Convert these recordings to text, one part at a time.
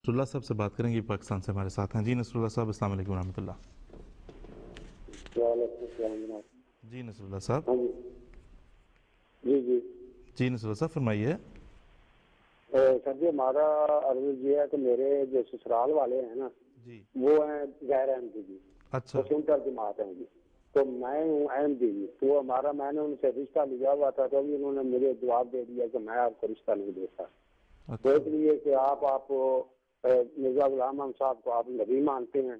Nasrallah साहब से बात करेंगे, पाकिस्तान से हमारे साथ हैं। जी नसरुल्लाह साहब, अस्सलाम वालेकुम रहमतुल्लाह। जी नसरुल्लाह साहब। हाँ जी जी जी जी नसरुल्लाह साहब फरमाइए। सर जी, हमारा अर्ज ये है कि मेरे जो ससुराल वाले हैं ना, जी वो हैं गैर अहमदी जी, अच्छा वो सुनकर जमात हैं जी। तो मैं हूँ अहमदी जी, तो मैंने उनसे रिश्ता लिया हुआ था, तो अभी उन्होंने मुझे जवाब दे दिया कि मैं आपको रिश्ता नहीं देता। तो अच्छा इसलिए कि आप मिर्जा गुलाम अहमद साहब को आप नबी मानते हैं,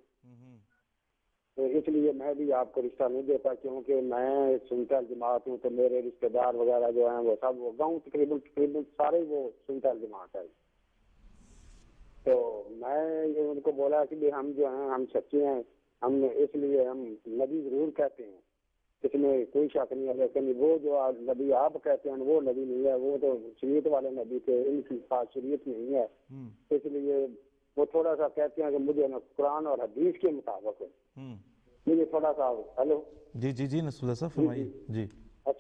तो इसलिए मैं भी आपको रिश्ता नहीं देता, क्योंकि मैं सुनकर जमात हूँ। तो मेरे रिश्तेदार वगैरह जो हैं वो सब, वो गाँव तकरीबन सारे वो सुनकर जमात है। तो मैं ये उनको बोला कि हम जो हैं हम सच्चे हैं, हम इसलिए हम नबी जरूर कहते हैं, इसमें कोई शक नहीं है। लेकिन वो जो नबी आप कहते हैं वो नबी नहीं है, वो तो शरीयत वाले नबी थे, इनकी पास शरीयत नहीं है। इसलिए वो थोड़ा सा कहते हैं कि मुझे ना कुरान और हदीस के मुताबिक मुझे थोड़ा सा, हेलो जी जी जी नसरुल्लाह साहब फरमाइए। जी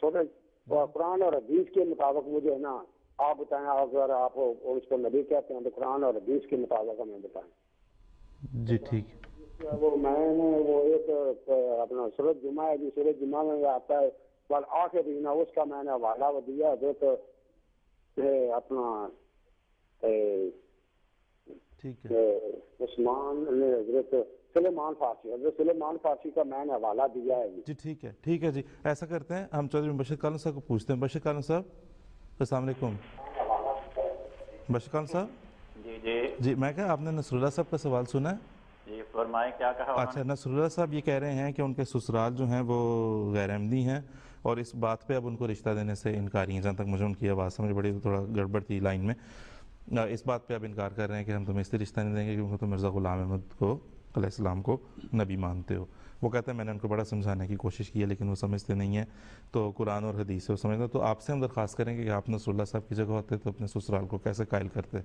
थोड़ा कुरान और हदीस के मुताबिक मुझे ना आप बताएं। अगर आप उसको नबी कहते हैं तो कुरान और हदीस के मुताबिक हमें बताएं। जी ठीक। वो मैंने वो एक अपना सूरज जुमा है जी, सूरज जुमा में आता है वाल आखिर ना, उसका मैंने हवाला दिया जो तो अपना ठीक है उस्मान हजरत सुलेमान फारसी का मैंने हवाला दिया है जी ठीक है जी। ऐसा करते हैं, हम चौधरी बशीर कालम साहब को पूछते हैं। बशीर कालम साहब अस्सलाम वालेकुम। बशीर कालम साहब जी जी जी, मैं क्या आपने नसरुल्लाह साहब का सवाल सुना है? जी फरमाएं, क्या कहा उन्होंने? अच्छा, नसरुल्लाह साहब ये कह रहे हैं कि उनके ससुराल जो हैं वो गैर अहमदी हैं और इस बात पे अब उनको रिश्ता देने से इनकारी हैं। जहाँ तक मुझे उनकी आवाज़ समझ बड़ी थोड़ा गड़बड़ थी लाइन में। इस बात पे अब इनकार कर रहे हैं कि हम तुम्हें इसलिए रिश्ता नहीं देंगे क्योंकि तुम मिर्ज़ा ग़ुलाम अहमद को अलैहिस्सलाम को नबी मानते हो। वो कहते हैं मैंने उनको बड़ा समझाने की कोशिश की है लेकिन वो समझते नहीं हैं, तो कुरान और हदीस से वो समझते। तो आपसे हम दरख्वास्त करेंगे कि आप नसरुल्लाह साहब की जगह होते तो अपने ससुराल को कैसे कायल करते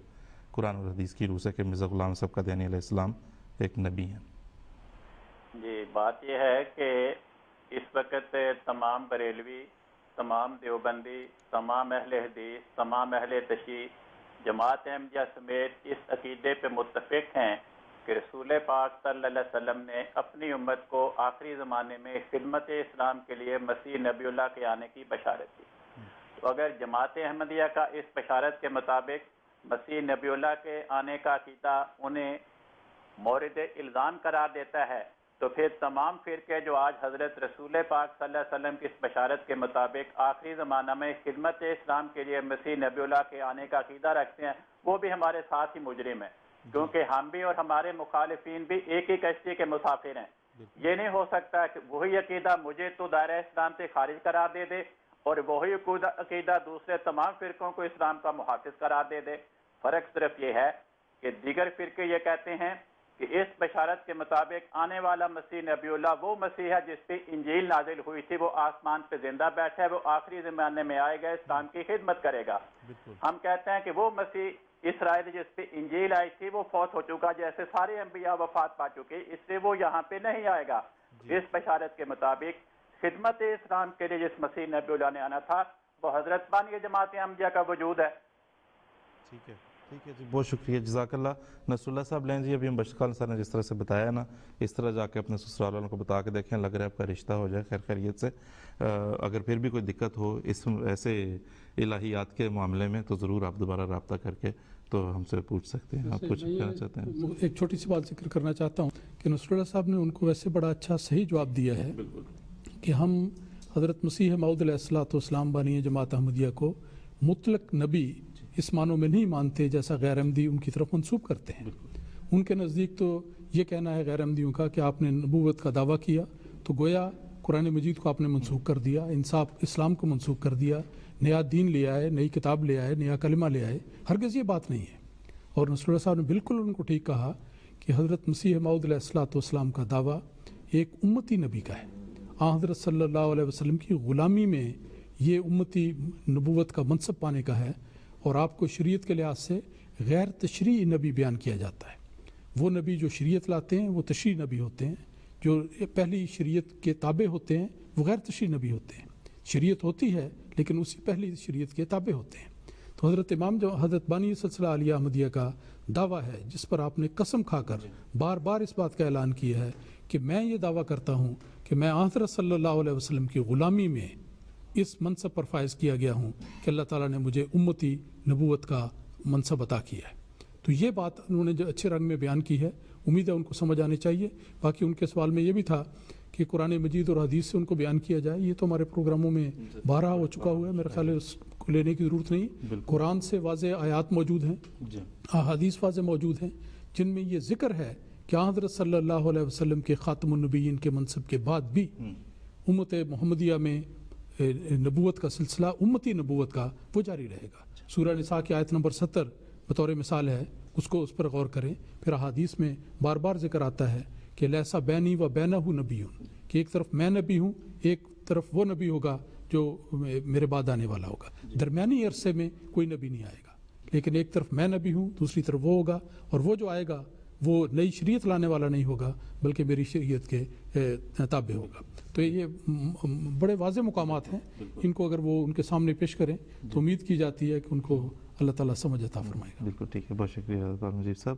कुरान और हदीस की रूह से कि मिर्ज़ा ग़ुलाम साहब का देनी अलैहिस्सलाम एक नबी हैं। जी, बात यह है कि इस वक्त तमाम बरेलवी, तमाम देवबंदी, तमाम अहले हदीस, तमाम अहले तशी, जमात अहमदिया समेत इस अकीदे पे मुत्तफिक हैं कि रसूल पाक सल्लल्लाहु अलैहि वसल्लम ने अपनी उम्मत को आखिरी ज़माने में खिदमत इस्लाम के लिए मसीह नबीउल्लाह के आने की बशारत दी। तो अगर जमात अहमदिया का इस बशारत के मुताबिक मसीह नबीउल्लाह के आने का अकीदा उन्हें मौरिद इल्ज़ाम करार देता है, तो फिर तमाम फिरके जो आज हज़रत रसूल पाक सल्लल्लाहु अलैहि वसल्लम की इस बशारत के मुताबिक आखिरी ज़माना में खिदमत इस्लाम के लिए मसीह नबीउल्लाह के आने का अकीदा रखते हैं, वो भी हमारे साथ ही मुजरिम है, क्योंकि हम भी और हमारे मुखालिफिन भी एक ही कश्ती के मुसाफिर हैं। ये नहीं हो सकता कि वही अकीदा मुझे तो दायरा इस्लाम से खारिज करार दे दे और वही अकीदा दूसरे तमाम फिरकों को इस्लाम का मुहाफिज करार दे दे। फ़र्क सिर्फ ये है कि दीगर फिरके ये कहते हैं कि इस बशारत के मुताबिक आने वाला मसीह नबीउल्लाह वो मसीह है जिस पे इंजील नाजिल हुई थी, वो आसमान पे जिंदा बैठा है, वो आखिरी ज़माने में आएगा, इस्लाम की खिदमत करेगा। हम कहते हैं कि वो मसीह इसराइल जिस पे इंजील आई थी वो फौत हो चुका, जैसे सारे अंबिया वफात पा चुके, इसलिए वो यहाँ पे नहीं आएगा। इस बशारत के मुताबिक खिदमत इस्लाम के लिए जिस मसीह नबीउल्लाह ने आना था वो हजरत बानी जमात अहमदिया का वजूद है। ठीक है जी, बहुत शुक्रिया, जज़ाकल्लाह। नसरुल्लाह साहब लें जी, अभी हम बशीर कालम साहब ने जिस तरह से बताया ना, इस तरह जाके अपने ससुराल वालों को बता के देखें, लग रहा है आपका रिश्ता हो जाए खैर खैरियत से। अगर फिर भी कोई दिक्कत हो इस ऐसे इलाहियात के मामले में तो ज़रूर आप दोबारा रब्ता करके तो हमसे पूछ सकते हैं। आप कुछ कहना चाहते हैं? एक छोटी सी बात जिक्र करना चाहता हूँ कि नसरुल्लाह साहब ने उनको वैसे बड़ा अच्छा सही जवाब दिया है कि हम हज़रत मसीह मऊद अलैहिस्सलाम बानी जमात अहमदिया को मुतलक नबी इस मानों में नहीं मानते जैसा गैर अहमदी उनकी तरफ मंसूब करते हैं। उनके नज़दीक तो ये कहना है गैर अहमदियों का कि आपने नबूवत का दावा किया तो गोया कुरान मजीद को आपने मंसूब कर दिया, इंसाफ इस्लाम को मंसूब कर दिया, नया दीन ले आए, नई किताब ले आए, नया कलिमा ले आए। हरगिज़ ये बात नहीं है। और नसरुल्लाह साहब ने बिल्कुल उनको ठीक कहा कि हज़रत मसीह मऊद अलैहिस्सलाम का दावा एक उम्मती नबी का है। हज़रत सल्लल्लाहु अलैहि वसल्लम की ग़ुलामी में ये उम्मती नबूवत का मनसब पाने का है और आपको शरीयत के लिहाज से गैर तशरीई नबी बयान किया जाता है। वो नबी जो शरीयत लाते हैं वो तशरीई नबी होते हैं, जो पहली शरीयत के ताबे होते हैं वो गैर तशरीई नबी होते हैं। शरीयत होती है लेकिन उसी पहली शरीयत के ताबे होते हैं। تو حضرت امام جو حضرت بانی سلسلہ عالیہ احمدیہ کا دعویٰ ہے، جس پر آپ نے قسم کھا کر بار بار اس بات کا اعلان کیا ہے کہ میں یہ دعویٰ کرتا ہوں کہ میں حضرت صلی اللہ علیہ وسلم کی غلامی میں اس منصب پر فائز کیا گیا ہوں کہ اللہ تعالیٰ نے مجھے امتی نبوت کا منصب عطا کیا ہے۔ تو یہ بات انہوں نے جو اچھے رنگ میں بیان کی ہے، امید ہے ان کو سمجھ آنی چاہیے۔ باقی ان کے سوال میں یہ بھی تھا کہ قرآن مجید اور حدیث سے ان کو بیان کیا جائے، یہ تو ہمارے پروگراموں میں بارہا ہو چکا ہوا ہے، میرے خیال ہے اس کو لینے کی ضرورت نہیں۔ قرآن سے واضح آیات موجود ہیں، احادیث واضح موجود ہیں، جن میں یہ ذکر ہے کہ حضرت صلی اللہ علیہ وسلم کے خاتم النبیین کے منصب کے بعد بھی امت محمدیہ میں نبوت کا سلسلہ، امتی نبوت کا، وہ جاری رہے گا۔ سورہ نساء کی آیت نمبر 70 بطور مثال ہے، اس پر غور کریں۔ پھر احادیث میں بار بار ذکر آتا ہے کہ لیسا بینی و بینہ نبی، کہ ایک طرف میں نبی ہوں، ایک طرف وہ نبی ہوگا جو میرے بعد آنے والا ہوگا۔ درمیانی عرصے میں کوئی نبی نہیں آئے گا، لیکن ایک طرف میں نبی ہوں، دوسری طرف وہ ہوگا، اور وہ جو آئے گا وہ نئی شریعت لانے والا نہیں ہوگا بلکہ میری شریعت کے تابع ہوگا۔ تو یہ بڑے واضح مقامات ہیں، ان کو اگر وہ ان کے سامنے پیش کریں تو امید کی جاتی ہے کہ ان کو اللہ تعالیٰ سمجھ عطا فرمائے گا۔ بالکل ٹھیک ہے، بہت شکریہ مجیب صاحب۔